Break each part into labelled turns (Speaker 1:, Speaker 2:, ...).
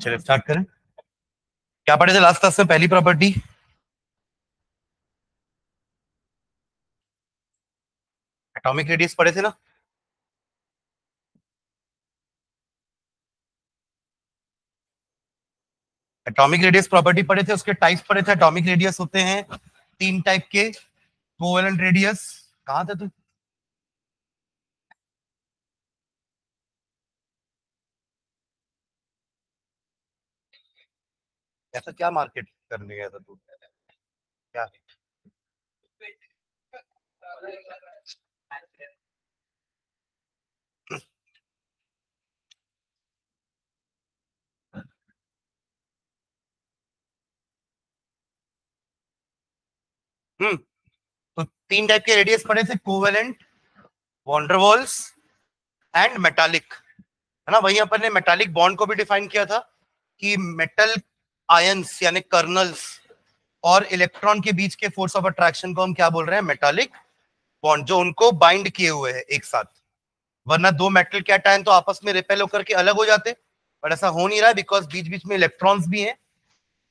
Speaker 1: चलिए स्टार्ट करें। क्या पढ़े थे लास्ट क्लास में? पहली प्रॉपर्टी एटॉमिक रेडियस पढ़े थे ना? एटॉमिक रेडियस प्रॉपर्टी पढ़े थे, उसके टाइप्स पढ़े थे। एटॉमिक रेडियस होते हैं तीन टाइप के। कोवेलेंट रेडियस, कहां थे तू? ऐसा क्या मार्केट करने गया था तू? क्या? तो तीन टाइप के रेडियस पढ़े थे, कोवेलेंट, वॉन्डरवॉल्स एंड मेटालिक, है ना? वहीं अपन ने मेटालिक बॉन्ड को भी डिफाइन किया था कि मेटल आयंस यानी कर्नल्स और इलेक्ट्रॉन के बीच के फोर्स ऑफ अट्रैक्शन को हम क्या बोल रहे हैं? मेटालिक बॉन्ड, जो उनको बाइंड किए हुए है एक साथ। वरना दो मेटल कैटायन तो आपस में रिपेल होकर के अलग हो जाते, बट ऐसा हो नहीं रहा है बिकॉज बीच बीच में इलेक्ट्रॉन्स भी हैं।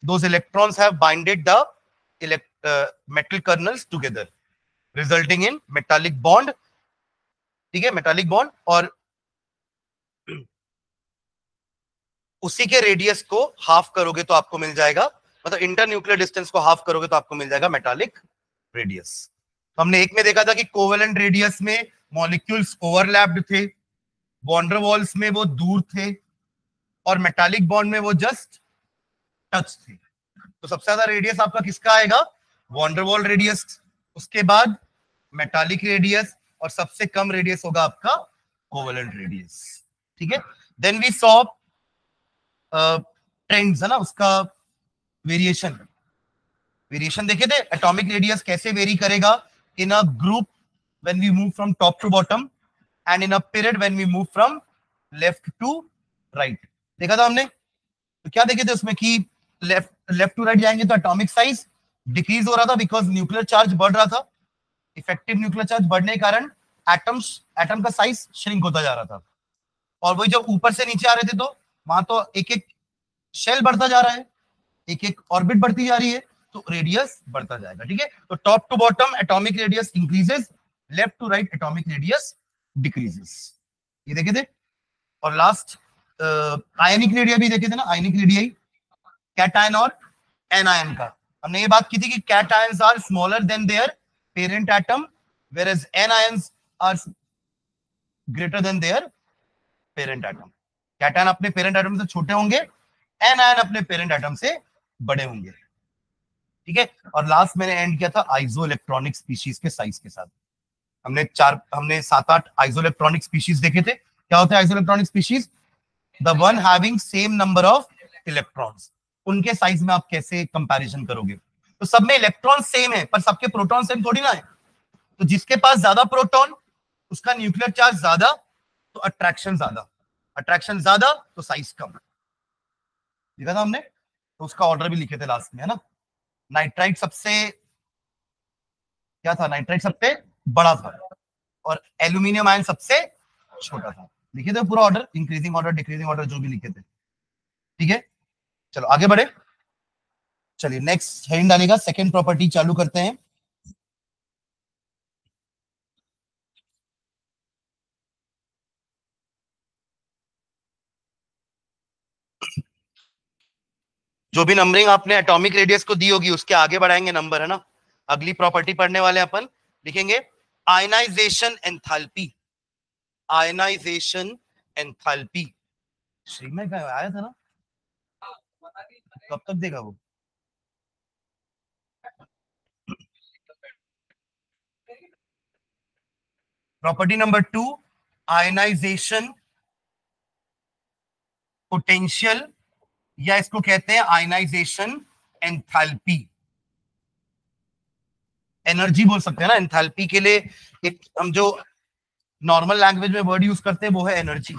Speaker 1: Those electrons have binded the metal colonel's together, resulting in metallic bond. ठीक है, मेटालिक बॉन्ड। और उसी के रेडियस को हाफ करोगे तो आपको मिल जाएगा, मतलब इंटर न्यूक्लियर डिस्टेंस को हाफ करोगे तो आपको मिल जाएगा मेटालिक रेडियस। तो हमने एक में देखा था कि कोवेलेंट रेडियस में मॉलिक्यूल्स ओवरलैप्ड थे, वॉन्डरवॉल्स में वो दूर थे, और मेटालिक बॉन्ड में वो जस्ट टच थे। तो सबसे ज्यादा रेडियस आपका किसका आएगा? वॉन्डरवॉल रेडियस, उसके बाद मेटालिक रेडियस, और सबसे कम रेडियस होगा आपका कोवेलेंट रेडियस। ठीक है, देन वी सॉ ट्रेंड्स, है ना, उसका वेरिएशन। वेरिएशन देखे थे, एटॉमिक रेडियस कैसे वेरी करेगा in a group when we move from top to bottom, and in a period when we move from left to right. देखा था हमने। तो क्या देखे थे उसमें कि लेफ्ट लेफ्ट टू राइट जाएंगे तो एटॉमिक साइज डिक्रीज हो रहा था बिकॉज न्यूक्लियर चार्ज बढ़ रहा था। इफेक्टिव न्यूक्लियर चार्ज बढ़ने के कारण एटम का साइज श्रिंक होता जा रहा था। और वही जब ऊपर से नीचे आ रहे थे तो वहां तो एक एक शेल बढ़ता जा रहा है, एक एक ऑर्बिट बढ़ती जा रही है, तो रेडियस बढ़ता जाएगा। ठीक है, तो top to bottom atomic radius increases, left to right atomic radius decreases. ये देखे थे। और लास्ट आयनिक रेडिया भी देखे थे ना, आयनिक रेडिया, कैटायन और एनायन का। हमने ये बात की थी कि cations are smaller than their parent atom, whereas anions are greater than their parent atom। कैटायन अपने पेरेंट एटम से छोटे होंगे, एनायन अपने पेरेंट एटम से बड़े होंगे। ठीक है, और लास्ट मैंने एंड किया था आइसो इलेक्ट्रॉनिक स्पीशीज के साइज के साथ। हमने 7-8 आइसो इलेक्ट्रॉनिक स्पीशीज देखे थे। क्या होते हैं iso electronic species? The one having same number of electrons. उनके साइज में आप कैसे कंपैरिजन करोगे? तो सब में इलेक्ट्रॉन सेम है पर सबके प्रोटॉन सेम थोड़ी ना है। तो जिसके पास ज्यादा प्रोटॉन, उसका न्यूक्लियर चार्ज ज्यादा, तो अट्रैक्शन ज्यादा, अट्रैक्शन ज्यादा तो साइज कम। देखा था हमने। तो उसका ऑर्डर भी लिखे थे लास्ट में, है ना। नाइट्राइट सबसे, क्या था, नाइट्राइट सबसे बड़ा था, और एल्यूमिनियम आयन सबसे छोटा था। लिखे थे पूरा order, increasing order, decreasing order, जो भी लिखे थे। ठीक है, चलो आगे बढ़े। चलिए नेक्स्ट हेडिंग डालेगा, सेकंड प्रॉपर्टी चालू करते हैं। जो भी नंबरिंग आपने एटॉमिक रेडियस को दी होगी उसके आगे बढ़ाएंगे नंबर, है ना। अगली प्रॉपर्टी पढ़ने वाले अपन, लिखेंगे आयनाइजेशन एंथैल्पी। आयनाइजेशन एंथैल्पी श्रीमय का आया था ना, कब तक देगा वो? प्रॉपर्टी नंबर 2, आयनाइजेशन पोटेंशियल, या इसको कहते हैं आयनाइजेशन एंथैल्पी। एनर्जी बोल सकते हैं ना एंथैल्पी के लिए। एक हम जो नॉर्मल लैंग्वेज में वर्ड यूज करते हैं वो है एनर्जी।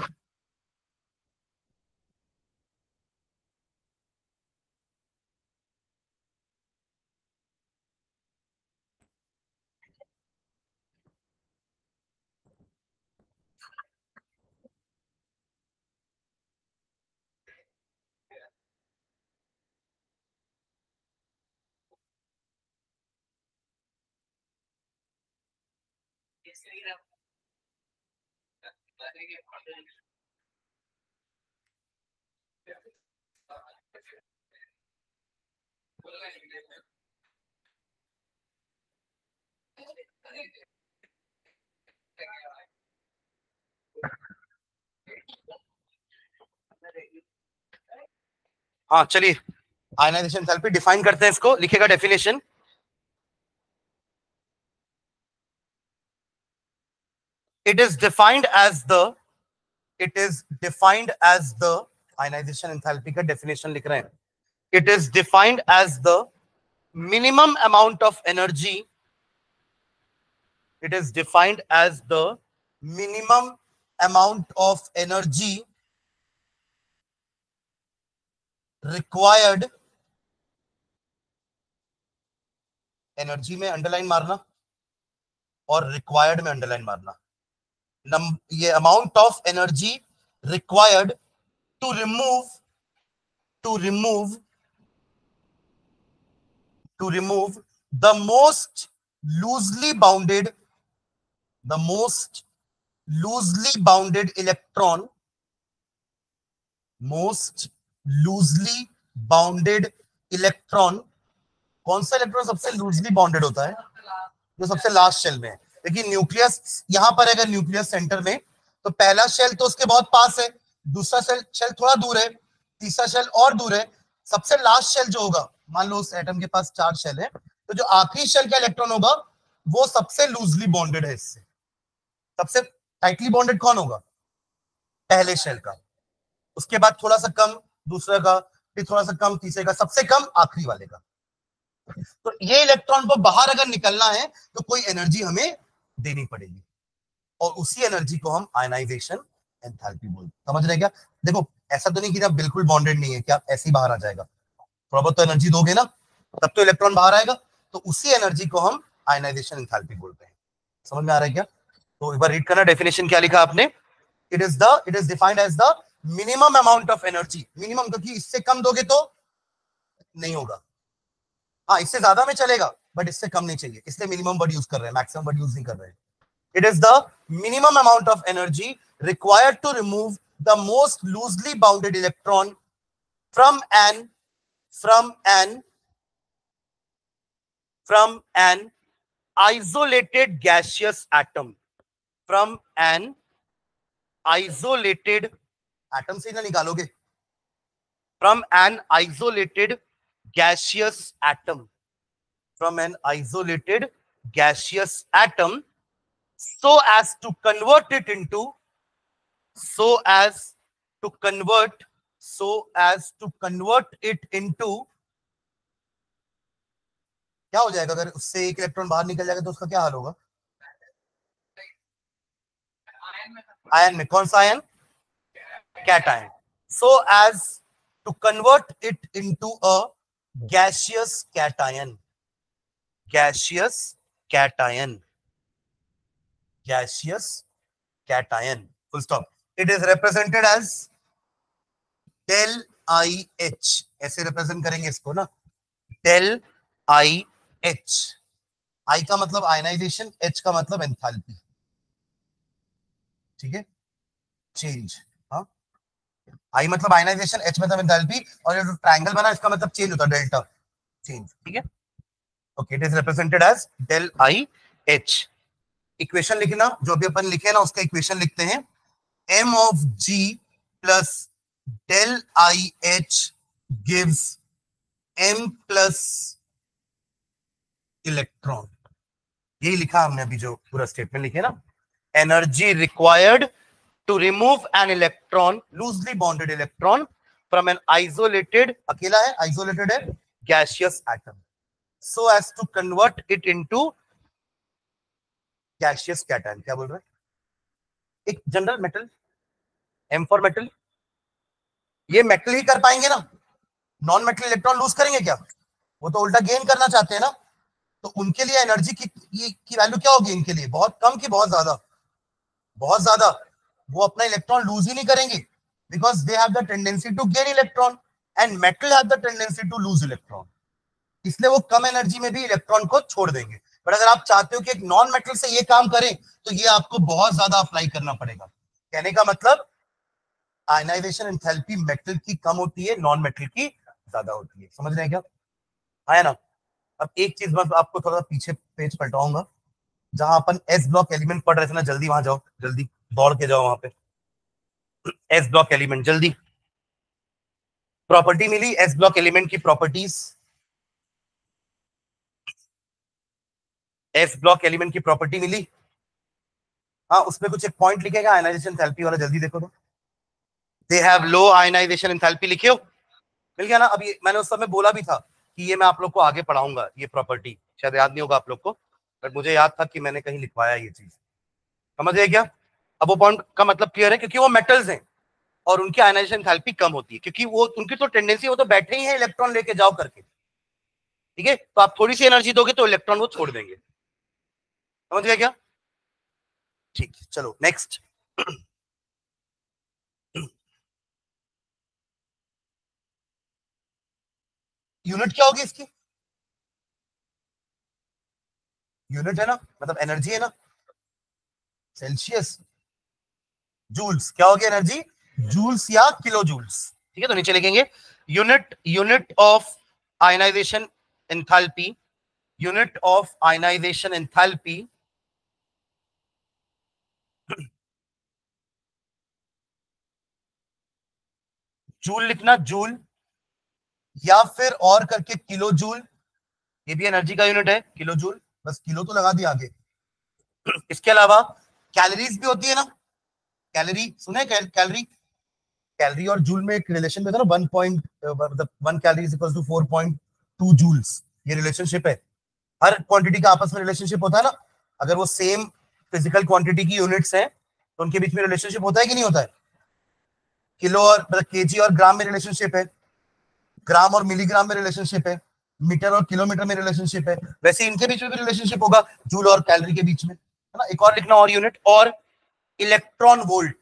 Speaker 1: हाँ चलिए, आयनाइजेशन एंथैल्पी डिफाइन करते हैं, इसको लिखेगा definition. It is defined as the ionization enthalpy का डेफिनेशन लिख रहे हैं। It is defined as the minimum amount of energy. It is defined as the minimum amount of energy required. Energy में underline मारना और रिक्वायर्ड में underline मारना। ये amount of energy required to remove the most loosely bounded electron, कौन सा electron सबसे loosely bounded होता है? जो सबसे लास्ट शेल में है। देखिए न्यूक्लियस यहां पर है, अगर न्यूक्लियस सेंटर में, तो पहला शेल तो उसके बहुत पास है, दूसरा शेल थोड़ा दूर है, तीसरा शेल और दूर है, सबसे लास्ट शेल जो होगा, मान लो उस एटम के पास 4 शेल है, तो जो आखिरी शेल का इलेक्ट्रॉन होगा वो सबसे लूजली बॉन्डेड है। इससे सबसे टाइटली बॉन्डेड कौन होगा? पहले शेल का, उसके बाद थोड़ा सा कम दूसरे का, फिर थोड़ा सा कम तीसरे का, सबसे कम आखिरी वाले का। तो ये इलेक्ट्रॉन को बाहर अगर निकलना है तो कोई एनर्जी हमें देनी पड़ेगी, और उसी एनर्जी को हम आयनाइजेशन एंथैल्पी बोलते हैं। समझ रहे क्या? देखो ऐसा तो नहीं कि आप बिल्कुल बॉन्डेड नहीं है कि आप ऐसे ही बाहर आ जाएगा, थोड़ा बहुत तो एनर्जी दोगे ना, तब तो इलेक्ट्रॉन बाहर आएगा। तो उसी एनर्जी को हम आयनाइजेशन एंथैल्पी बोलते हैं। समझ में आ रहा है क्या? तो एक बार रीड करना डेफिनेशन क्या लिखा आपने। It is defined as the minimum amount of energy. Minimum, क्योंकि इससे कम दोगे तो नहीं होगा, हाँ इससे ज्यादा में चलेगा बट इससे कम नहीं चाहिए, इसलिए मिनिमम वर्ड यूज कर रहे हैं, मैक्सिमम वर्ड यूज नहीं कर रहे हैं। It is the minimum amount of energy required to remove the most loosely bounded electron from an isolated gaseous atom. From an isolated atom से ना निकालोगे, from an isolated gaseous atom, so as to convert it into क्या हो जाएगा? अगर उससे एक electron बाहर निकल जाएगा तो उसका क्या हाल होगा? आयन में। कौन सा ion? Cation. So as to convert it into a gaseous cation. Full stop. It is represented as del I H. ऐसे रिप्रेजेंट करेंगे इसको ना, डेल आई एच। आई का मतलब आयनाइजेशन, एच का मतलब एंथैल्पी। ठीक है, चेंज। हाँ, आई मतलब आयनाइजेशन, एच मतलब एंथैल्पी, और ये जो ट्रायंगल बना इसका मतलब चेंज होता है, डेल्टा चेंज। ठीक है, okay. It is represented as del I H. Equation लिखना, जो भी अपन लिखे ना उसका इक्वेशन लिखते हैं। m of g plus del IH gives m plus electron. यही लिखा हमने अभी, जो पूरा स्टेटमेंट लिखे ना। Energy required to remove an electron, loosely bonded electron, from an isolated, अकेला है, आइसोलेटेड है, gaseous atom, so as to convert it into gaseous cation. क्या बोल रहे हैं? एक general metal, M for metal, ये मेटल ही कर पाएंगे ना, नॉन मेटल इलेक्ट्रॉन लूज करेंगे क्या? वो तो उल्टा गेन करना चाहते हैं ना। तो उनके लिए एनर्जी की वैल्यू क्या होगी? इनके लिए बहुत कम की बहुत ज्यादा? बहुत ज्यादा। वो अपना इलेक्ट्रॉन लूज ही नहीं करेंगे, because they have the tendency to gain electron and metal have the tendency to lose electron. इसलिए वो कम एनर्जी में भी इलेक्ट्रॉन को छोड़ देंगे। बट अगर आप चाहते हो कि एक नॉन मेटल से ये काम करें तो ये आपको बहुत ज्यादा अप्लाई करना पड़ेगा। कहने का मतलब आयनाइजेशन एंथैल्पी मेटल की कम होती है, नॉन मेटल की ज्यादा होती है। समझ रहे हैं क्या? है ना? अब एक चीज बस आपको थोड़ा पीछे पेज पलटाऊंगा, जहां अपन एस ब्लॉक एलिमेंट पढ़ रहे थे ना, जल्दी वहां जाओ, जल्दी दौड़ के जाओ वहां पे। एस ब्लॉक एलिमेंट, जल्दी। प्रॉपर्टी मिली एस ब्लॉक एलिमेंट की प्रॉपर्टीज, एस ब्लॉक एलिमेंट की प्रॉपर्टी मिली। हाँ, उसमें कुछ एक पॉइंट लिखेगा आयनाइजेशन एंथैल्पी वाला, जल्दी देखो तो। They have low ionisation enthalpy, लिखे हो? मिल गया ना? अभी मैंने उस समय बोला भी था कि ये मैं आप लोग को आगे पढ़ाऊंगा, ये प्रॉपर्टी शायद याद नहीं होगा आप लोग को, बट मुझे याद था कि मैंने कहीं लिखवाया ये चीज। समझ गए क्या? अब वो पॉइंट का मतलब क्लियर है, क्योंकि वो मेटल्स हैं और उनकी आयनाइजेशन एंथैल्पी कम होती है, क्योंकि वो उनकी तो टेंडेंसी, वो तो बैठे ही है इलेक्ट्रॉन लेके जाओ करके। ठीक है, तो आप थोड़ी सी एनर्जी दोगे तो इलेक्ट्रॉन वो छोड़ देंगे। समझ गया क्या? ठीक, चलो नेक्स्ट। यूनिट क्या होगी इसकी? यूनिट है ना, मतलब एनर्जी है ना, सेल्सियस, जूल्स। क्या होगी एनर्जी? जूल्स या किलो जूल्स। ठीक है, तो नीचे लिखेंगे unit, unit of ionisation enthalpy, unit of ionisation enthalpy joule लिखना, जूल, या फिर और करके किलो जूल। ये भी एनर्जी का यूनिट है, किलो जूल, बस किलो तो लगा दिया आगे। इसके अलावा कैलोरीज भी होती है ना, कैलोरी सुने? कैलोरी, कैलोरी और जूल में एक रिलेशन में था ना, 1 पॉइंट, मतलब 1 calorie is equal to 4.2 joules. ये रिलेशनशिप है, हर क्वांटिटी का आपस में रिलेशनशिप होता है ना। अगर वो सेम फिजिकल क्वांटिटी की यूनिट्स हैं तो उनके बीच में रिलेशनशिप होता है कि नहीं होता है? किलो और मतलब केजी और ग्राम में रिलेशनशिप है, ग्राम और मिलीग्राम में रिलेशनशिप है, मीटर और किलोमीटर में रिलेशनशिप है, वैसे इनके बीच में भी रिलेशनशिप होगा, जूल और कैलोरी के बीच में, है ना। एक और लिखना, और यूनिट, और इलेक्ट्रॉन वोल्ट,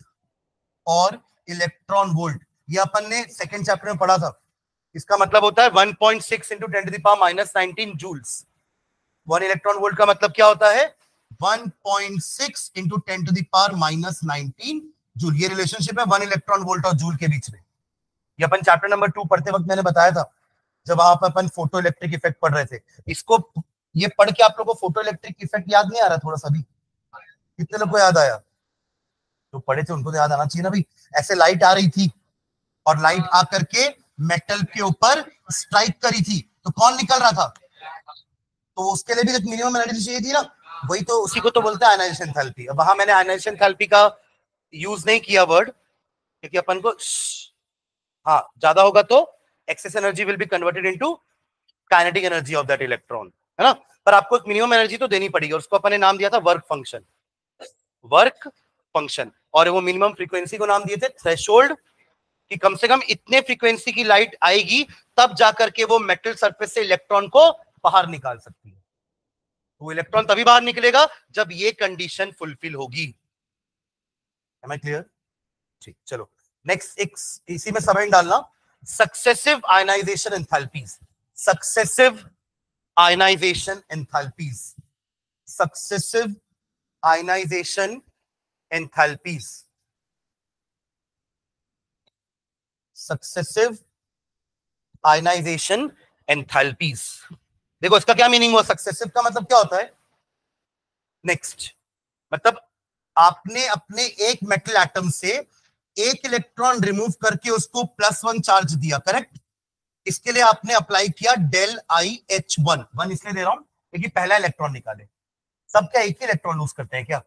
Speaker 1: और इलेक्ट्रॉन वोल्ट, ये अपन ने सेकंड चैप्टर में पढ़ा था। इसका मतलब होता है 1.6 इंटू 10⁻⁻19 जूल्स। 1 इलेक्ट्रॉन वोल्ट का मतलब क्या होता है? 1.6 इंटू 10⁻⁻19 जूल। ये रिलेशनशिप है 1 इलेक्ट्रॉन वोल्ट और जूल के बीच में। ये अपन चैप्टर नंबर 2 पढ़ते वक्त मैंने बताया था, जब वहां पर अपन फोटो इलेक्ट्रिक इफेक्ट पढ़ रहे थे। इसको, ये पढ़ के आप लोगों को फोटो इलेक्ट्रिक इफेक्ट याद नहीं आ रहा थोड़ा सा भी? कितने लोग को याद आया? जो पढ़े थे उनको तो याद आना चाहिए ना भाई। ऐसे लाइट आ रही थी और लाइट आकर के मेटल के ऊपर स्ट्राइक करी थी, तो कौन निकल रहा था? तो उसके लिए भी एक मिनिमम एनर्जी चाहिए थी ना, वही तो, उसी को तो बोलते हैं आयनाइजेशन एंथैल्पी। अब वहां मैंने आयनाइजेशन एंथैल्पी का यूज नहीं किया वर्ड, क्योंकि अपन को हाँ ज्यादा होगा तो excess energy will be converted into kinetic energy of that electron, है ना। पर आपको एक मिनिमम एनर्जी तो देनी पड़ेगी, और उसको अपन ने नाम दिया था वर्क फंक्शन, वर्क फंक्शन। और वो मिनिमम फ्रीक्वेंसी को नाम दिए थे थ्रेशोल्ड, कि कम से कम इतने फ्रीक्वेंसी की लाइट आएगी तब जाकर के वो मेटल सरफेस से इलेक्ट्रॉन को बाहर निकाल सकती है। तो वो इलेक्ट्रॉन तभी बाहर निकलेगा जब ये कंडीशन फुलफिल होगी। Am I clear? ठीक, चलो नेक्स्ट। एक इसी में समझ डालना, successive ionisation enthalpies, successive ionisation enthalpies, successive ionisation enthalpies, successive ionisation enthalpies. देखो इसका क्या मीनिंग हुआ? सक्सेसिव का मतलब क्या होता है? नेक्स्ट, मतलब आपने अपने एक मेटल एटम से एक इलेक्ट्रॉन रिमूव करके उसको +1 चार्ज दिया, करेक्ट। इसके लिए आपने अप्लाई किया डेल आई एच वन इसलिए दे रहा हूं क्योंकि पहला इलेक्ट्रॉन निकाले। सब क्या एक ही इलेक्ट्रॉन लूज करते हैं क्या?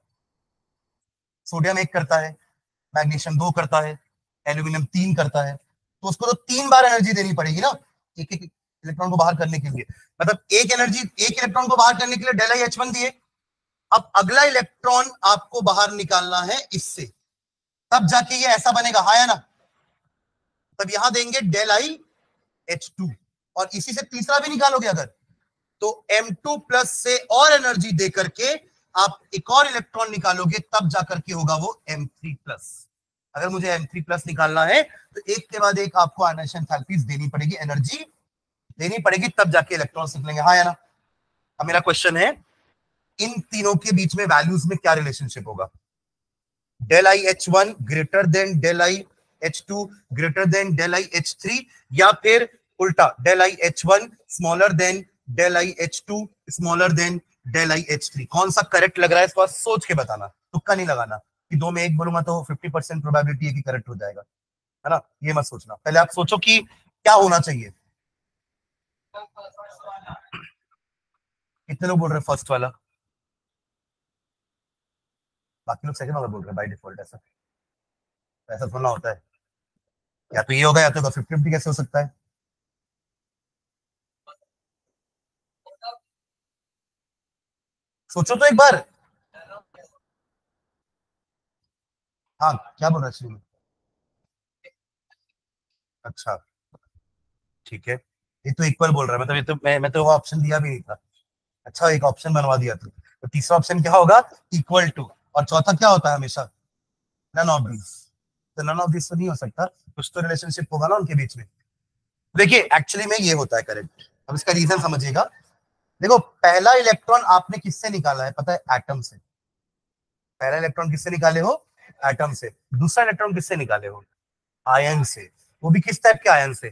Speaker 1: सोडियम 1 करता है, मैग्नीशियम 2 करता है, एल्यूमिनियम 3 करता है, तो उसको तो 3 बार एनर्जी देनी पड़ेगी ना एक एक इलेक्ट्रॉन को बाहर करने के लिए। मतलब एक एनर्जी, एक इलेक्ट्रॉन को बाहर करने के लिए डेल आई एच वन दिए। अब अगला इलेक्ट्रॉन आपको बाहर निकालना है इससे, तब जाके ये ऐसा बनेगा, हाँ या ना। तब यहां देंगे डेल आई एच टू, और इसी से तीसरा भी निकालोगे अगर, तो M2 प्लस से और एनर्जी दे करके आप एक और इलेक्ट्रॉन निकालोगे, तब जाकर के होगा वो M3 प्लस। अगर मुझे M3 प्लस निकालना है तो एक के बाद एक आपको आयनाइजेशन एंथैल्पीज देनी पड़ेगी, एनर्जी देनी पड़ेगी, तब जाके इलेक्ट्रॉन्स निकलेंगे, हाँ या ना। अब मेरा क्वेश्चन है इन तीनों के बीच में वैल्यूज में क्या रिलेशनशिप होगा? Del I H one greater than del I H two greater than del I H three, या फिर उल्टा del I H one smaller than del I H two smaller than del I H three. कौन सा correct लग रहा है इसको सोच के बताना, तुक्का नहीं लगाना कि दो में एक बोलूंगा तो 50% प्रोबेबिलिटी है कि करेक्ट हो जाएगा, है ना? ये मत सोचना, पहले आप सोचो कि क्या होना चाहिए। कितने लोग बोल रहे हैं फर्स्ट वाला? बाकी लोग सेकंड वाला बोल रहे हैं बाय डिफॉल्ट। ऐसा ऐसा थोड़ा होता है, या तो ये होगा या तो 50-50 कैसे हो सकता है? सोचो तो एक बार। हाँ, क्या बोल रहा है श्री? अच्छा, ठीक है। ये तो इक्वल बोल रहा है, मतलब ये तो मैं तो वो ऑप्शन दिया भी नहीं था। अच्छा, एक ऑप्शन बनवा दिया था, तो तीसरा ऑप्शन क्या होगा? Equal to. और चौथा क्या होता है हमेशा? None of this. तो नन ऑफ दिस तो नहीं हो सकता, कुछ तो रिलेशनशिप होगा ना उनके बीच में। देखिए एक्चुअली में ये होता है करेक्ट। अब इसका रीजन समझिएगा। देखो, पहला इलेक्ट्रॉन आपने किससे निकाला है पता है? एटम से। पहला इलेक्ट्रॉन किससे निकाले हो? एटम से। दूसरा इलेक्ट्रॉन किससे निकाले हो? आयन से। वो भी किस टाइप के आयन से?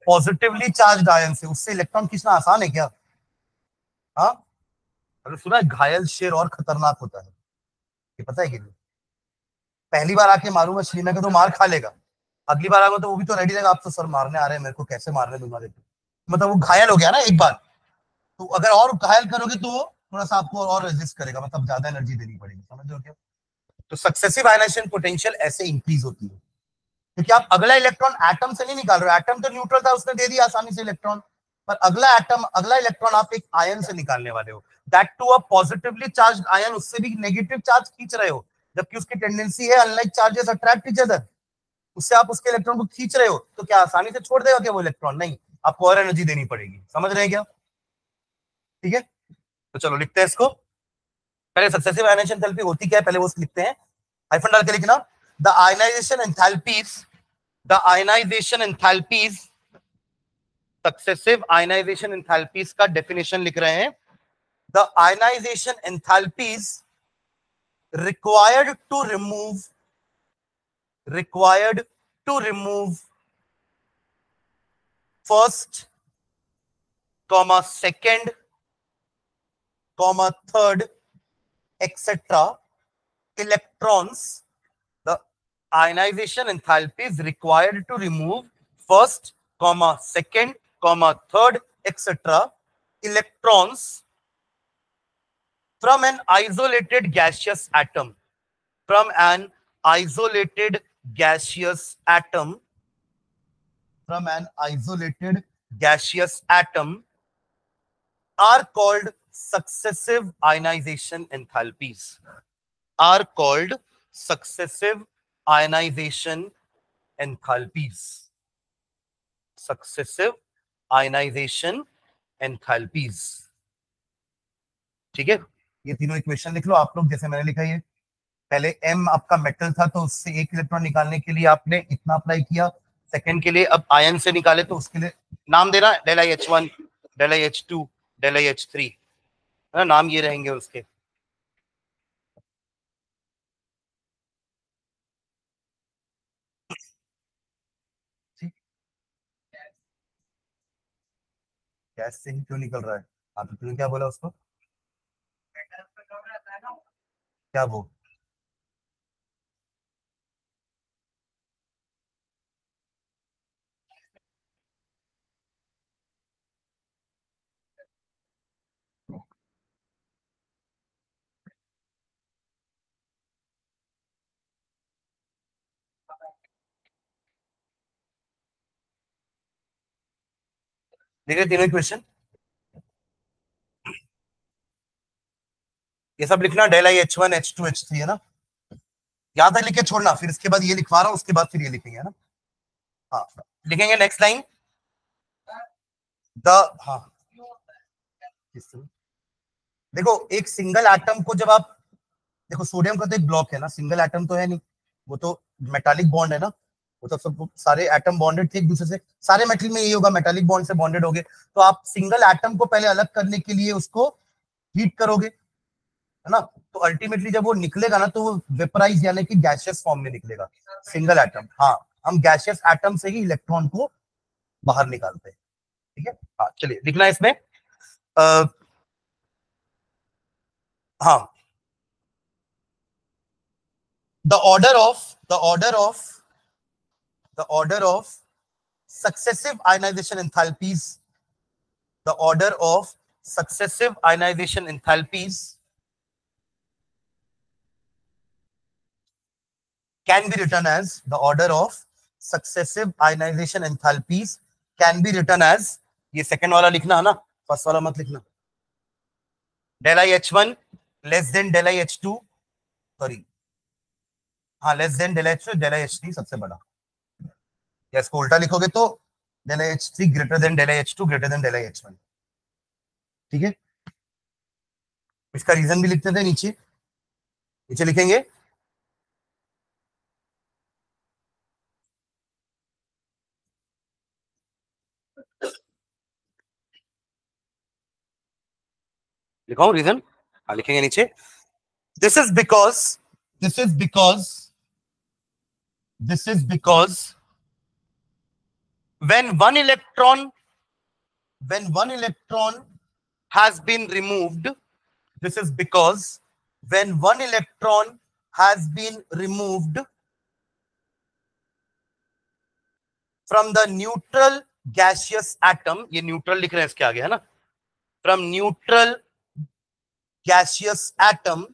Speaker 1: पॉजिटिवली चार्ज आयन से। उससे इलेक्ट्रॉन खींचना आसान है क्या? हाँ, अगर सुना है घायल शेर और खतरनाक होता है, ये पता है कि नहीं? पहली बार आके मारूंगा श्रीनगर तो मार खा लेगा, अगली बार आऊंगा तो वो भी तो रेडी रहेगा, आप तो सर मारने आ रहे हैं मेरे को, कैसे मारने दूंगा देखो। मतलब वो घायल हो गया ना एक बार, तो अगर और घायल करोगे तो वो थोड़ा सा आपको और रेजिस्ट करेगा, मतलब ज्यादा एनर्जी देनी पड़ेगी, समझ रहे हो क्या? तो सक्सेसिव आयनाइजेशन पोटेंशियल ऐसे इंक्रीज होती है, क्योंकि आप अगला इलेक्ट्रॉन एटम से नहीं निकाल रहे हो। एटम तो न्यूट्रल था, उसने दे दिया आसानी से इलेक्ट्रॉन, पर अगला एटम, अगला इलेक्ट्रॉन आप एक आयन से निकालने वाले हो, that to a positively charged ion. उससे भी नेगेटिव चार्ज खींच रहे हो, जबकि उसकी टेंडेंसी है unlike charges attract each other. उससे आप उसके इलेक्ट्रॉन को खींच रहे हो, तो क्या आसानी से छोड़ देगा क्या वो इलेक्ट्रॉन? नहीं, आपको और एनर्जी देनी पड़ेगी। समझ रहे हैं क्या? ठीक है, तो चलो लिखते हैं इसको। पहले सक्सेसिव आयनाइजेशन एंथैल्पी होती क्या है पहले वो लिखते हैं, हाइफन डाल के लिखना। The ionisation enthalpies, the ionisation enthalpies, successive ionisation enthalpies का डेफिनेशन लिख रहे हैं। The ionisation enthalpies required to remove, required to remove first comma second comma third etc electrons. The ionization enthalpy is required to remove first comma second comma third etc electrons from an isolated gaseous atom, from an isolated gaseous atom, from an isolated gaseous atom are called successive ionization enthalpies, are called successive ionization enthalpies, successive ionization enthalpies। ठीक है, ये तीनों equation लिख लो आप लोग जैसे मैंने लिखा है। पहले M आपका मेटल था, तो उससे एक इलेक्ट्रॉन निकालने के लिए आपने इतना अप्लाई किया। सेकंड के लिए अब आयन से निकाले तो उसके लिए नाम देना del I H one, del I H two, del I H three, है ना? नाम ये रहेंगे उसके। गैस से ही क्यों निकल रहा है? हाँ, तो तूने क्या बोला उसको? क्या वो? देखिए तीनों क्वेश्चन, ये सब लिखना del I H one H two H three, है ना? याद तक लिख के छोड़ना, फिर इसके बाद ये लिखवा रहा हूँ, उसके बाद फिर ये लिखेंगे, है ना? हाँ, लिखेंगे नेक्स्ट लाइन द, हाँ, देखो एक सिंगल एटम को जब आप, देखो सोडियम का तो एक ब्लॉक है ना, सिंगल एटम तो है नहीं, वो तो मेटालिक बॉन्ड है ना। वो तो सब सारे एटम बॉन्डेड थे एक दूसरे से, सारे मेटल में यही होगा, मेटालिक बॉन्ड से बॉन्डेड होगे। तो आप सिंगल एटम को पहले अलग करने के लिए उसको हीट करोगे, है ना। तो अल्टीमेटली जब वो निकलेगा ना तो वो वेपराइज यानी कि गैसियस फॉर्म में निकलेगा, सिंगल एटम। हाँ, हम गैसियस एटम से ही इलेक्ट्रॉन को बाहर निकालते हैं, ठीक है। हाँ चलिए, लिखना है इसमें हाँ, the order of the order of the order of successive ionization enthalpies, the order of successive ionization enthalpies can be written as the order of successive ionization enthalpies can be written as, ये second वाला लिखना है ना, first वाला मत लिखना। del I H1 less than del I H2, sorry हाँ, less than del H2 del I H3 सबसे बड़ा, या इसको उल्टा लिखोगे तो del I H3 greater than del I H2 greater than del I H1, ठीक है। इसका रीजन भी लिखते थे नीचे, नीचे लिखेंगे लिखाऊं रीजन, हाँ लिखेंगे नीचे। This is because this is because this is because when one electron has been removed, this is because when one electron has been removed from the neutral gaseous atom, ये न्यूट्रल लिख रहे हैं इसके आगे है ना, from neutral gaseous atom,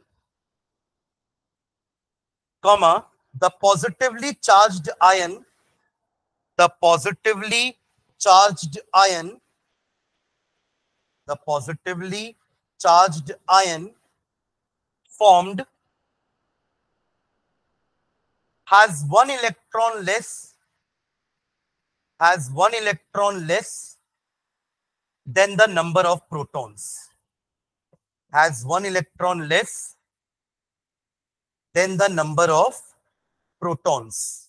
Speaker 1: comma, the positively charged ion formed has one electron less than the number of protons, has one electron less than the number of protons,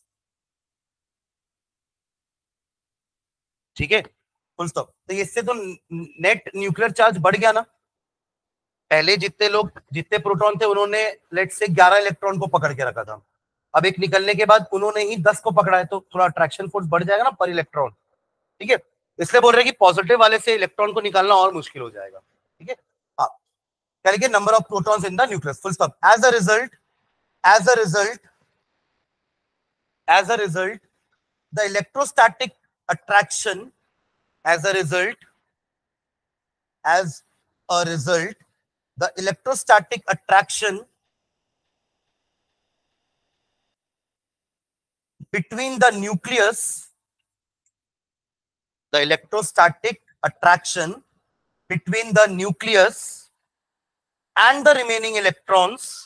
Speaker 1: ठीक है, फुल स्टॉप। तो इससे तो नेट न्यूक्लियर चार्ज बढ़ गया ना, पहले जितने प्रोटॉन थे उन्होंने लेट से 11 इलेक्ट्रॉन को पकड़ के रखा था, अब एक निकलने के बाद उन्होंने ही 10 को पकड़ा है, तो थोड़ा अट्रैक्शन फोर्स बढ़ जाएगा ना पर इलेक्ट्रॉन, ठीक है। इसलिए बोल रहे हैं कि पॉजिटिव वाले से इलेक्ट्रॉन को निकालना और मुश्किल हो जाएगा, ठीक है। हाँ, क्या लिखे, number of protons in the nucleus, full stop. As a result the electrostatic attraction the electrostatic attraction between the nucleus and the remaining electrons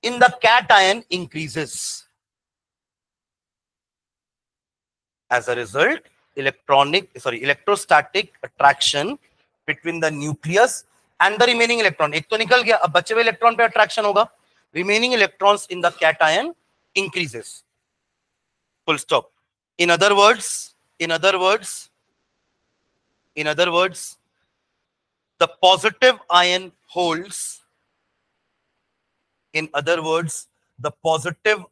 Speaker 1: in the cation increases. As a result, electrostatic attraction between the nucleus and the remaining electron, एक तो निकल गया, अब बचे हुए electron पे attraction होगा, remaining electrons in the cation increases, full stop. In other words, the positive ion holds, the positive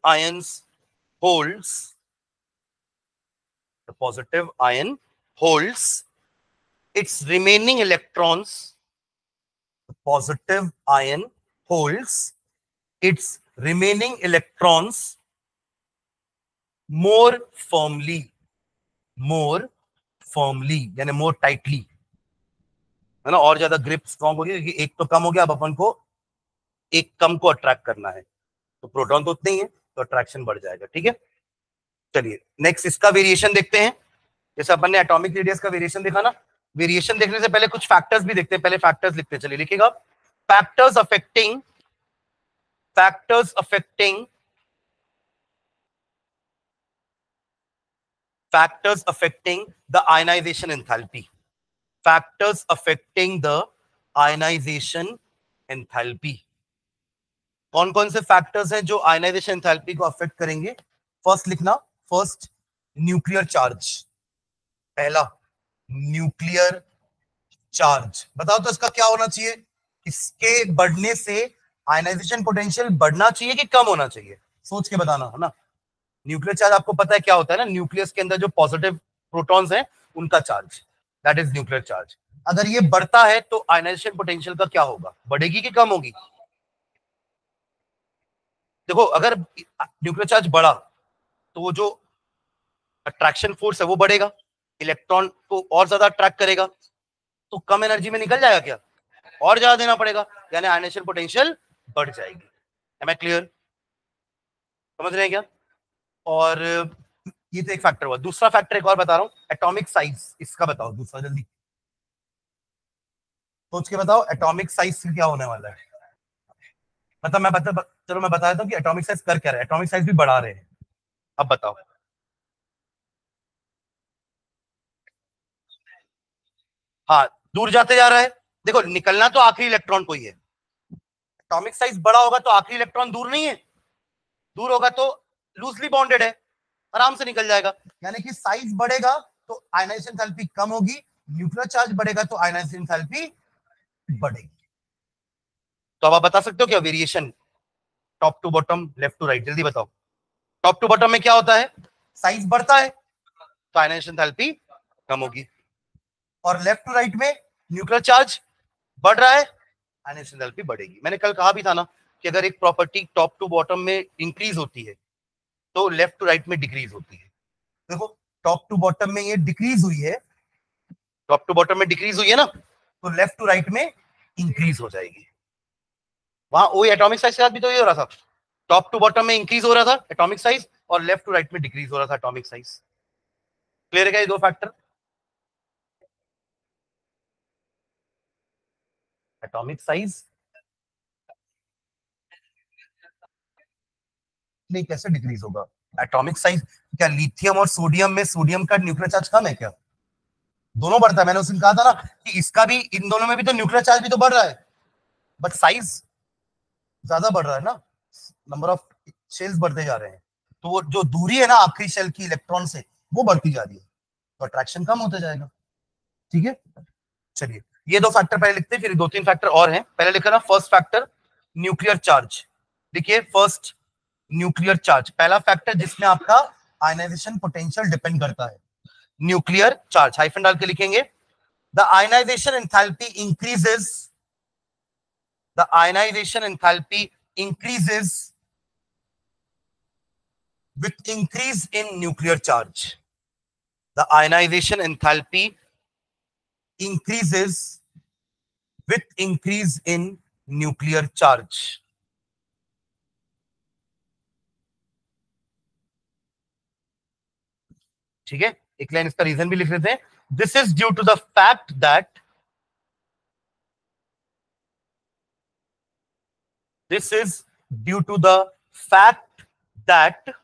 Speaker 1: ion holds its remaining electrons, more firmly यानी more tightly, है ना, और ज्यादा ग्रिप स्ट्रॉन्ग हो गया, क्योंकि एक तो कम हो गया, अब अपन को एक कम को अट्रैक्ट करना है, तो प्रोटॉन तो उतने ही है, तो अट्रैक्शन बढ़ जाएगा, ठीक है। चलिए नेक्स्ट इसका वेरिएशन देखते हैं, जैसे अपन ने एटॉमिक रेडियस का वेरिएशन देखा ना। वेरिएशन देखने से पहले कुछ फैक्टर्स भी देखते हैं, पहले फैक्टर्स लिखते हैं, चलिए लिखिएगा, factors affecting the ionization enthalpy, factors affecting the ionization enthalpy, कौन कौन से फैक्टर्स हैं जो आयनाइजेशन एंथैल्पी को अफेक्ट करेंगे। फर्स्ट लिखना, फर्स्ट न्यूक्लियर चार्ज, पहला न्यूक्लियर चार्ज। बताओ तो इसका क्या होना चाहिए? इसके बढ़ने से आयनाइजेशन पोटेंशियल बढ़ना चाहिए कि कम होना चाहिए? सोच के बताना, है ना। न्यूक्लियर चार्ज आपको पता है क्या होता है ना, न्यूक्लियस के अंदर जो पॉजिटिव प्रोटॉन्स हैं उनका charge, that is nuclear charge. अगर ये बढ़ता है तो आयनाइजेशन पोटेंशियल का क्या होगा? बढ़ेगी कि कम होगी? देखो, अगर न्यूक्लियर चार्ज बढ़ा तो वो जो अट्रैक्शन फोर्स है वो बढ़ेगा, इलेक्ट्रॉन को और ज्यादा अट्रैक्ट करेगा, तो कम एनर्जी में निकल जाएगा क्या? और ज्यादा देना पड़ेगा, यानी आयनाइजेशन पोटेंशियल बढ़ जाएगी। Am I clear? समझ रहे हैं क्या? और ये तो एक फैक्टर हुआ। दूसरा फैक्टर एक और बता रहा हूं, एटॉमिक साइज। इसका बताओ दूसरा, जल्दी सोच के बताओ, एटॉमिक साइज से क्या होने वाला है? मतलब चलो मैं बता देता हूँ कि एटॉमिक साइज कर क्या रहे हैं। एटॉमिक साइज भी बढ़ा रहे हैं। अब बताओ। हाँ, दूर जाते जा रहा है। देखो, निकलना तो आखिरी इलेक्ट्रॉन को ही है। एटॉमिक साइज बड़ा होगा तो आखिरी इलेक्ट्रॉन दूर नहीं है, दूर होगा तो लूजली बॉन्डेड है, आराम से निकल जाएगा। यानी कि साइज बढ़ेगा तो आयनाइजेशन एंथैल्पी कम होगी, न्यूक्लियर चार्ज बढ़ेगा तो आयनाइजेशन एंथैल्पी बढ़ेगी। तो अब आप बता सकते हो क्या variation top to bottom, left to right? जल्दी बताओ। टॉप टू बॉटम में क्या होता है? साइज बढ़ता है तो आयनाइजेशन एंथैल्पी कम होगी, और लेफ्ट टू राइट में न्यूक्लियर चार्ज बढ़ रहा है, आयनाइजेशन एंथैल्पी बढ़ेगी। मैंने कल कहा भी था ना कि अगर एक प्रॉपर्टी टॉप टू बॉटम में इंक्रीज होती है तो लेफ्ट टू राइट में डिक्रीज होती है। देखो, टॉप टू बॉटम में ये डिक्रीज हुई है, टॉप टू बॉटम में डिक्रीज हुई है ना, तो लेफ्ट टू राइट में इंक्रीज हो जाएगी। वहां वही एटॉमिक साइज के साथ भी तो ये हो रहा था, टॉप टू बॉटम में इंक्रीज हो रहा था एटॉमिक साइज, और लेफ्ट टू राइट में डिक्रीज हो रहा था एटॉमिक साइज। क्लियर है क्या ये दो फैक्टर? एटॉमिक साइज नहीं, कैसे डिक्रीज होगा एटॉमिक साइज? क्या लिथियम और सोडियम में सोडियम का न्यूक्लियर चार्ज कम है क्या? दोनों बढ़ता है। मैंने उस दिन कहा था ना कि इसका भी, इन दोनों में भी तो न्यूक्लियर चार्ज भी तो बढ़ रहा है, बट साइज ज्यादा बढ़ रहा है ना, नंबर ऑफ शेल्स बढ़ते जा रहे हैं। तो वो जो दूरी है ना आखिरी शेल की इलेक्ट्रॉन से, वो बढ़ती जा रही है, तो अट्रैक्शन कम होता जाएगा। ठीक है, चलिए ये दो फैक्टर पहले लिखते हैं, फिर दो तीन फैक्टर और हैं। पहले लिखा ना फर्स्ट फैक्टर, न्यूक्लियर चार्ज। देखिए, फर्स्ट न्यूक्लियर चार्ज, पहला फैक्टर जिसमें आपका आयनाइजेशन पोटेंशियल डिपेंड करता है, न्यूक्लियर चार्ज। हाइफन डाल के लिखेंगे, the ionization enthalpy increases, the ionization enthalpy increases with increase in nuclear charge. The ionization enthalpy increases with increase in nuclear charge. ठीक है, एक लाइन इसका रीजन भी लिख लेते हैं। This is due to the fact that, this is due to the fact that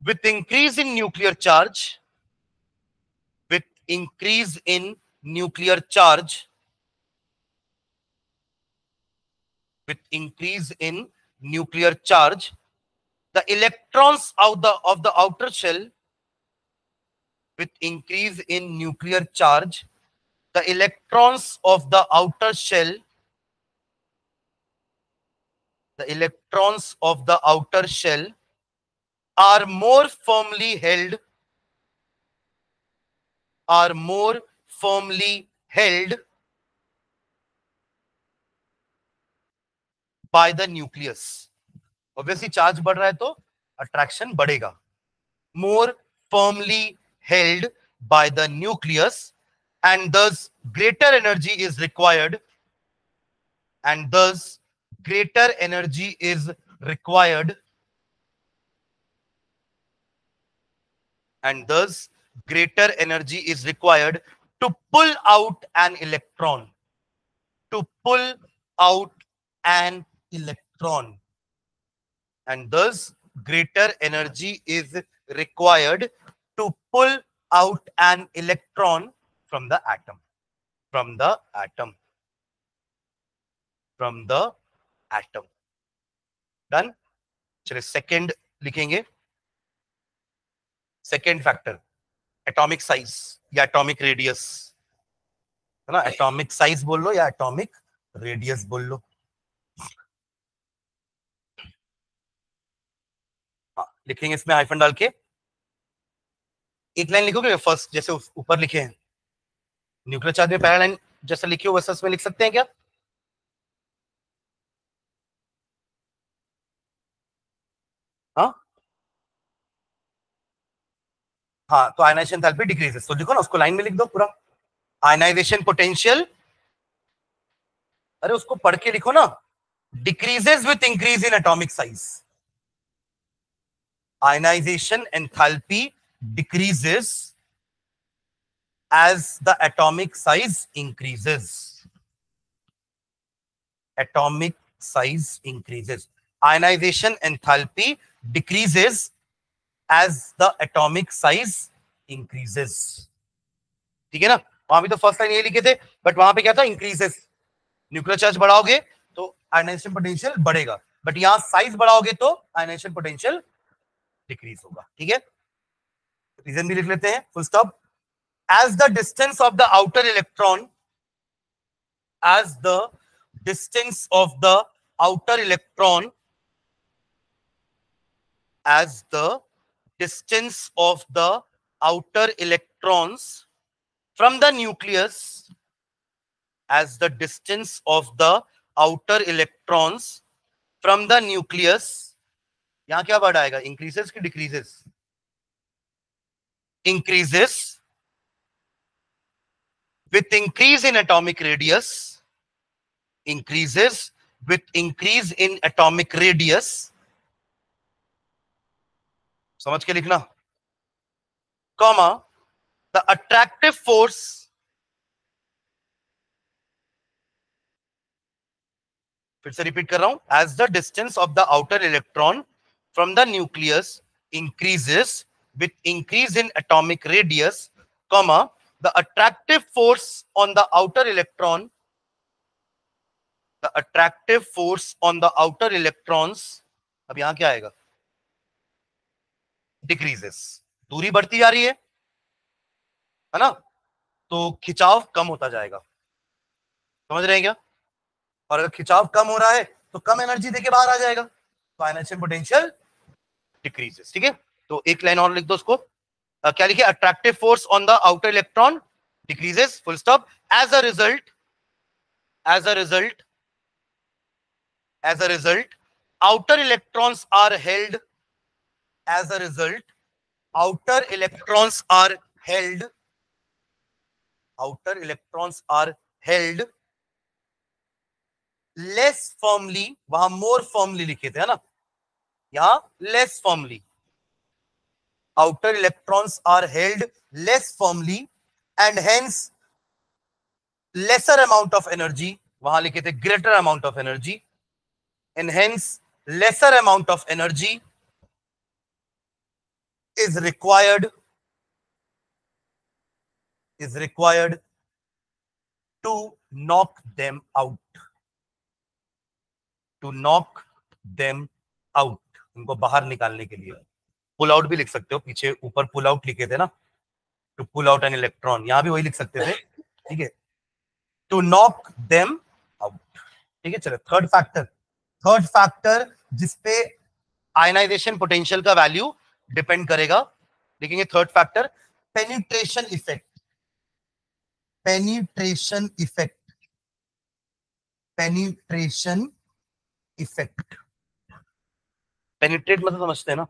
Speaker 1: with increase in nuclear charge, with increase in nuclear charge, with increase in nuclear charge, the electrons of the outer shell, with increase in nuclear charge, the electrons of the outer shell, the electrons of the outer shell are more firmly held, are more firmly held by the nucleus. Obviously charge बढ़ रहा है तो attraction बढ़ेगा. More firmly held by the nucleus, and thus greater energy is required, and thus greater energy is required, and thus greater energy is required to pull out an electron, to pull out an electron, and thus greater energy is required to pull out an electron from the atom, from the atom, from the atom. Done. चलिए second लिखेंगे, second factor, atomic size या atomic radius, है ना, atomic size बोल लो या atomic radius बोल लो। हाँ, लिखेंगे इसमें हाइफन डाल के, एक लाइन लिखोगे फर्स्ट, जैसे ऊपर लिखे हैं न्यूक्लियर चार्ज में पहला लाइन जैसा लिखे हो वैसा इसमें लिख सकते हैं क्या? हाँ हाँ, तो आयनाइजेशन एंथैल्पी डिक्रीजेस, तो लिखो ना उसको, लाइन में लिख दो पूरा। आयनाइजेशन पोटेंशियल, अरे उसको पढ़ के लिखो ना, decreases with increase in atomic size. Ionization enthalpy decreases as the atomic size increases. Atomic size increases. Ionization enthalpy decreases as the atomic size increases. ठीक है ना, वहां भी तो फर्स्ट लाइन ये लिखे थे, बट वहां पे क्या था, इंक्रीजेस, न्यूक्लियर चार्ज बढ़ाओगे तो आयनाइजेशन पोटेंशियल बढ़ेगा, बट यहां साइज बढ़ाओगे तो आयनाइजेशन पोटेंशियल डिक्रीज होगा। ठीक है, रीजन भी लिख लेते हैं, full stop. As the distance of the outer electron, as the distance of the outer electron, as the distance of the outer electrons from the nucleus, as the distance of the outer electrons from the nucleus, यहां क्या word आएगा, increases की decreases? Increases with increase in atomic radius, increases with increase in atomic radius, समझ के लिखना, comma, the attractive force, फिर से repeat कर रहा हूं, as the distance of the outer electron from the nucleus increases with increase in atomic radius, comma, the attractive force on the outer electron, the attractive force on the outer electrons, अब यहां क्या आएगा, decreases, दूरी बढ़ती जा रही है ना, तो खिंचाव कम होता जाएगा, समझ रहे हैं क्या? और अगर खिंचाव कम हो रहा है तो कम एनर्जी देके बाहर आ जाएगा, तो आयनाइजेशन पोटेंशियल डिक्रीजेस। ठीक है, तो एक लाइन और लिख दो उसको, क्या लिखे, attractive force on the outer electron decreases, full stop. As a result, as a result, as a result, outer electrons are held, as a result, outer electrons are held, outer electrons are held less firmly, वहां more firmly लिखे थे, है ना, यहां less firmly, outer electrons are held less firmly and hence lesser amount of energy, वहां लिखे थे greater amount of energy, and hence lesser amount of energy is required, is required to knock them out, to knock them out, उनको बाहर निकालने के लिए। Pull out भी लिख सकते हो, पीछे ऊपर पुल आउट लिखे थे ना, to pull out an electron, यहां भी वही लिख सकते थे। ठीक है, टू नॉक देम आउट। ठीक है, चलो थर्ड फैक्टर, थर्ड फैक्टर जिसपे आयनाइजेशन पोटेंशियल का वैल्यू डिपेंड करेगा, लिखेंगे third factor, penetration effect, penetration effect, penetration effect. Penetrate मतलब समझते हैं ना,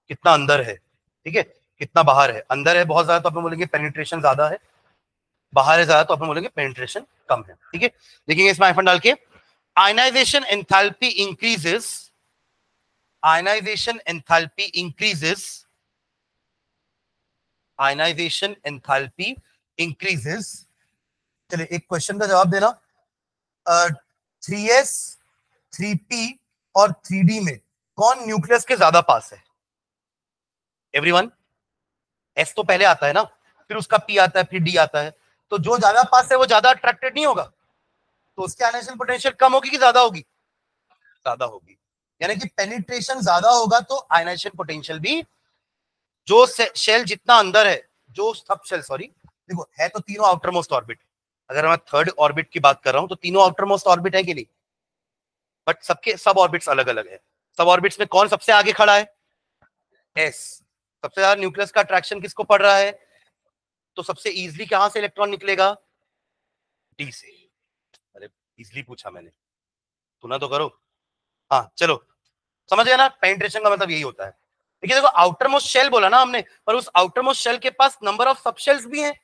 Speaker 1: कितना अंदर है, ठीक है, कितना बाहर है, अंदर है बहुत ज्यादा तो अपन बोलेंगे पेनिट्रेशन ज्यादा है, बाहर है ज्यादा तो अपन बोलेंगे पेनिट्रेशन कम है। ठीक है, देखेंगे इसमें आइफन डाल के, ionization enthalpy increases, ionization enthalpy increases, ionization enthalpy increases. चलिए एक क्वेश्चन का जवाब देना, 3s 3p और 3d में कौन न्यूक्लियस के ज्यादा पास है? एवरीवन, एस तो पहले आता है ना, फिर उसका पी आता है, फिर डी आता है, तो जो ज्यादा पास है वो ज्यादा अट्रैक्टेड नहीं होगा, तो उसकी आयनाइजेशन पोटेंशियल कम होगी कि ज्यादा होगी? ज्यादा होगी, यानी कि पेनिट्रेशन ज्यादा होगा तो आयनाइजेशन पोटेंशियल भी जो शेल जितना अंदर है, जो सब शेल, सॉरी देखो है तो तीनों आउटर मोस्ट ऑर्बिट, अगर मैं थर्ड ऑर्बिट की बात कर रहा हूं तो तीनों आउटर मोस्ट ऑर्बिट है कि नहीं, बट सबके सब ऑर्बिट्स अलग अलग है। सब ऑर्बिट्स में कौन सबसे आगे खड़ा है, एस। सबसे ज्यादा न्यूक्लियस का अट्रैक्शन किसको पड़ रहा है, तो सबसे इजीली कहां से इलेक्ट्रॉन निकलेगा, डी से। अरे इजीली पूछा मैंने, सुना तो करो। हाँ चलो, समझ गया ना, पेनिट्रेशन का मतलब यही होता है। देखिए देखो, आउटर मोस्ट शेल बोला ना हमने, पर उस आउटर मोस्ट शेल के पास नंबर ऑफ सब शेल्स भी हैं,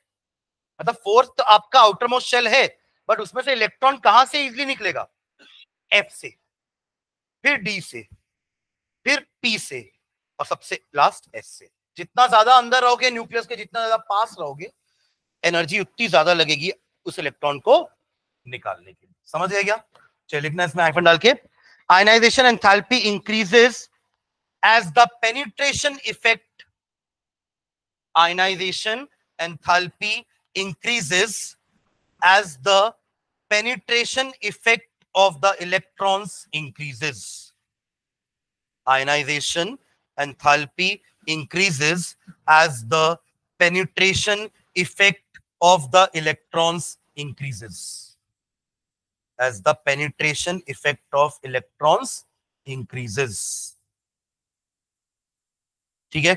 Speaker 1: मतलब फोर्थ तो आपका आउटर मोस्ट शेल है, बट उसमें से इलेक्ट्रॉन कहां से इजीली निकलेगा, एफ से, फिर डी से, फिर पी से, और सबसे लास्ट एस से। जितना ज्यादा अंदर रहोगे न्यूक्लियस के, जितना ज्यादा पास रहोगे, एनर्जी उतनी ज्यादा लगेगी उस इलेक्ट्रॉन को निकालने के लिए। समझ गया क्या? चलिए लिखना इसमें हाइफन डाल के, ionization enthalpy increases as the penetration effect, ionization enthalpy increases as the penetration effect of the electrons increases. Ionization enthalpy increases as the penetration effect of the electrons increases. As the penetration effect of electrons increases. ठीक है,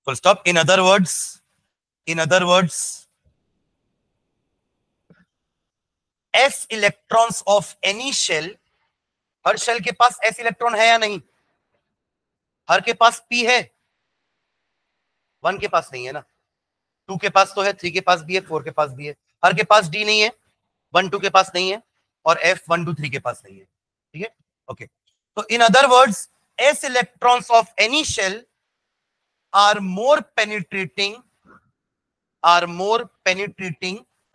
Speaker 1: full stop. In other words, s electrons of any shell, हर shell के पास s electron है या नहीं, हर के पास p है, 1 के पास नहीं है ना, 2 के पास तो है, 3 के पास भी है, 4 के पास भी है, हर के पास d नहीं है, 1 2 के पास नहीं है, और f 1 2 3 के पास नहीं है। ठीक है, ओके। तो इन other words, s electrons of any shell are more penetrating,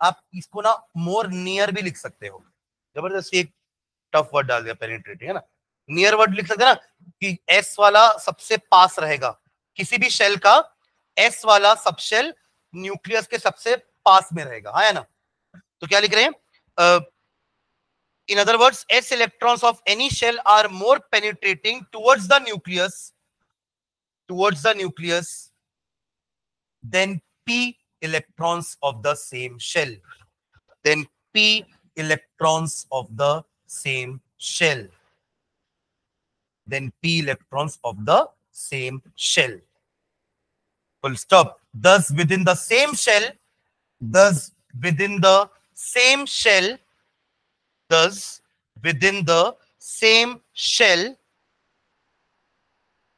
Speaker 1: आप इसको ना मोर नियर भी लिख सकते हो, जबरदस्ती एक टफ वर्ड डाल दिया, पेनिट्रेटिंग है ना, नियर वर्ड लिख सकते हैं ना, कि एस वाला सबसे पास रहेगा, किसी भी शेल का एस वाला सब शेल न्यूक्लियस के सबसे पास में रहेगा, है ना। तो क्या लिख रहे हैं, in other words, s electrons of any shell are more penetrating towards the nucleus than p electrons of the same shell, then p electrons of the same shell, then p electrons of the same shell, full stop. Thus within the same shell, thus within the same shell, thus within the same shell,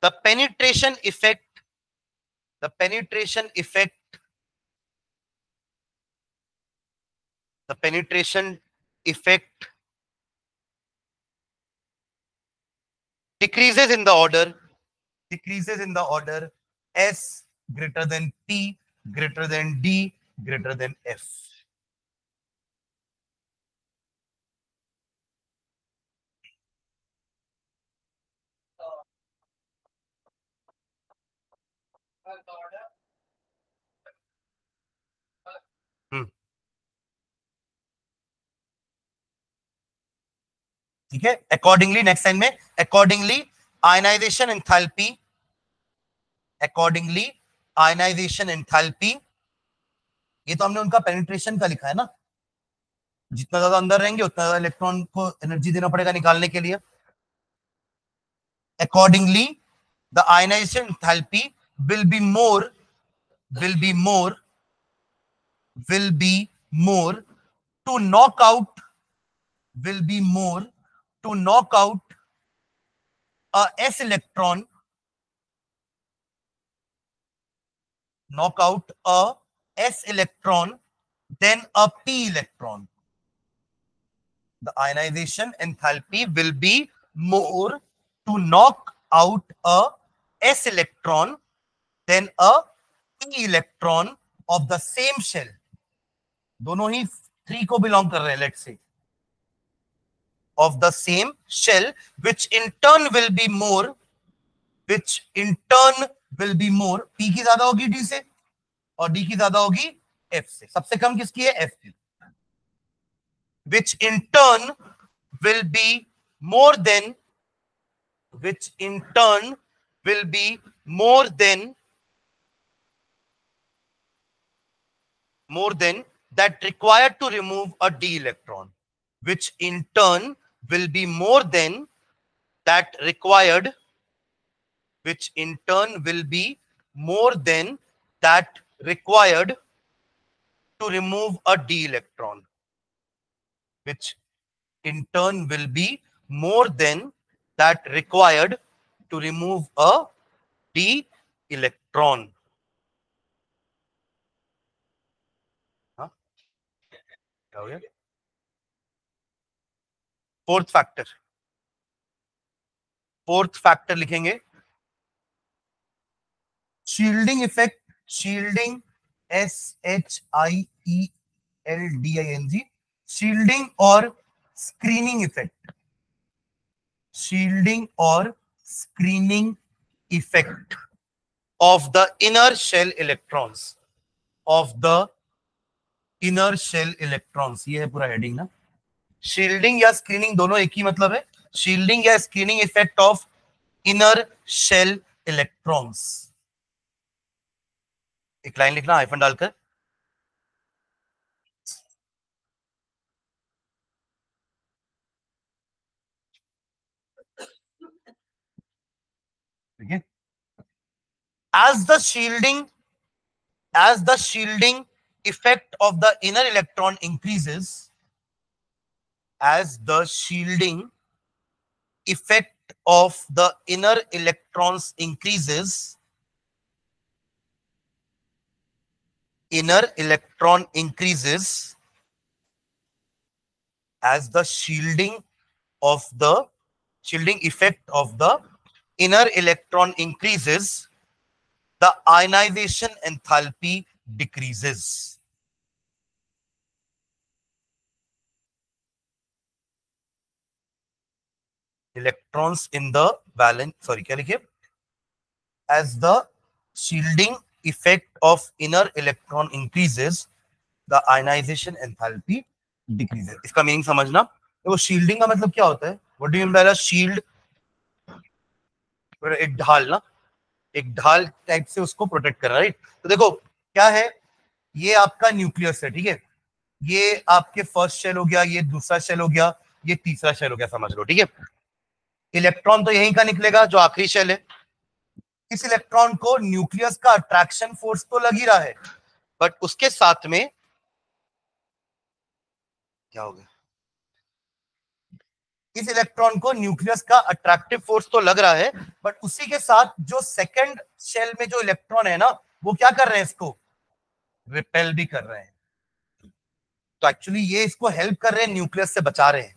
Speaker 1: the penetration effect decreases in the order S greater than P greater than D greater than F. ठीक है, accordingly next line में, accordingly ionization enthalpy, ये तो हमने उनका penetration का लिखा है ना, जितना ज्यादा अंदर रहेंगे उतना ज्यादा इलेक्ट्रॉन को एनर्जी देना पड़ेगा निकालने के लिए। Accordingly the ionization enthalpy will be more to knock out a s electron, then a p electron. The ionization enthalpy will be more to knock out a s electron then a p electron of the same shell. दोनों ही 3 को belong कर रहे हैं, let's say, of the same shell, which in turn will be more, p की ज्यादा होगी d से और d की ज्यादा होगी f से। सबसे कम किसकी है, f की, which in turn will be more than, which in turn will be more than that required to remove a d electron, which in turn will be more than that required, which in turn will be more than that required to remove a d electron, which in turn will be more than that required to remove a d electron. हाँ? क्या हो गया? Fourth factor लिखेंगे shielding effect, shielding SHIELDING, shielding और screening effect, shielding और screening effect of the inner shell electrons, of the inner shell electrons, ये है पूरा हेडिंग ना। शील्डिंग या स्क्रीनिंग दोनों एक ही मतलब है, शील्डिंग या screening effect of inner shell electrons. एक लाइन लिखना हाइफन डालकर, ठीक है। as the shielding effect of the inner electron increases, as the shielding effect of the inner electrons increases, inner electron increases, as the shielding effect of the inner electron increases, the ionization enthalpy decreases. Electrons in the valence, sorry, क्या लिखिए? As the shielding effect of inner electron increases, the ionization enthalpy decreases. इसका meaning समझना, तो shielding का मतलब क्या होता है? What do you mean by shield? एक ढाल ना, एक ढाल टाइप से उसको प्रोटेक्ट कर रहा है, राइट? तो देखो क्या है, ये आपका न्यूक्लियस है, ठीक है, ये आपके फर्स्ट शेल हो गया, ये दूसरा शेल हो गया, ये तीसरा शेल हो गया, समझ लो, ठीक है। इलेक्ट्रॉन तो यहीं का निकलेगा जो आखिरी शेल है। इस इलेक्ट्रॉन को न्यूक्लियस का अट्रैक्शन फोर्स तो लग ही रहा है, बट उसके साथ में क्या हो गया, इस इलेक्ट्रॉन को न्यूक्लियस का अट्रैक्टिव फोर्स तो लग रहा है, बट उसी के साथ जो सेकंड शेल में जो इलेक्ट्रॉन है ना, वो क्या कर रहे हैं, इसको रिपेल भी कर रहे हैं। तो एक्चुअली ये इसको हेल्प कर रहे हैं, न्यूक्लियस से बचा रहे हैं,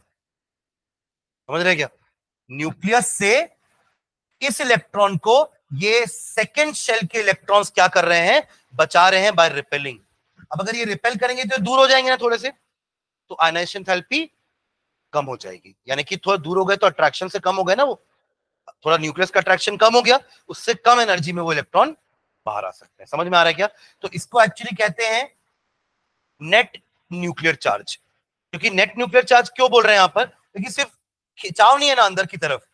Speaker 1: समझ रहे हैं क्या? न्यूक्लियस से इस इलेक्ट्रॉन को ये सेकंड शेल के इलेक्ट्रॉन्स क्या कर रहे हैं, बचा रहे हैं बाय रिपेलिंग। अब अगर ये रिपेल करेंगे तो दूर हो जाएंगे ना थोड़े से, तो आयनाइजेशन एंथैल्पी कम हो जाएगी, यानी कि थोड़ा दूर हो गए तो अट्रैक्शन से कम हो गए ना, वो थोड़ा न्यूक्लियस का अट्रैक्शन कम हो गया, उससे कम एनर्जी में वो इलेक्ट्रॉन बाहर आ सकते हैं। समझ में आ रहा है क्या? तो इसको एक्चुअली कहते हैं नेट न्यूक्लियर चार्ज। क्योंकि नेट न्यूक्लियर चार्ज क्यों बोल रहे हैं यहां पर, क्योंकि सिर्फ खिंचाव नहीं है ना अंदर की तरफ,